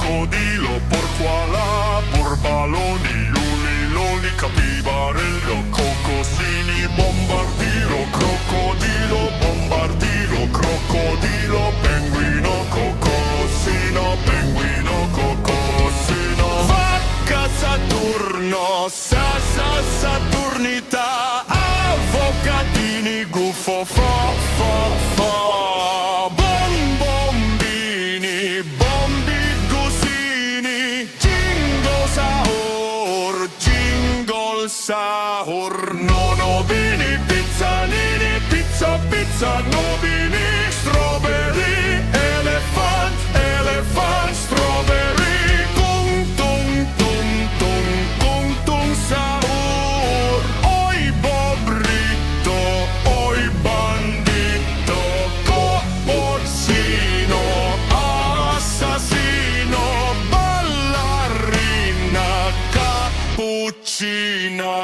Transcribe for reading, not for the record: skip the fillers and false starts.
crocodilo, por koala, por baloni, luli, loli, capibarello, cocosini, bombardiro, crocodilo, bombardiro, crocodilo, penguino, cocosino, penguino, cocosino. Vacca Saturno, Saturnità, avvocatini, gufo, fo, fo, fo. Bombombini, bombi, gusini, jingle sahur, jingle sahur. Nonobini, pizzanini, pizza, pizza, nobini, strawberry, elephant, elephant, strawberry. Tung, tung, tung, tung, tung, tung, sahur. Oi bobrito, oi bandito, corsino, assassino, ballerina, cappuccina.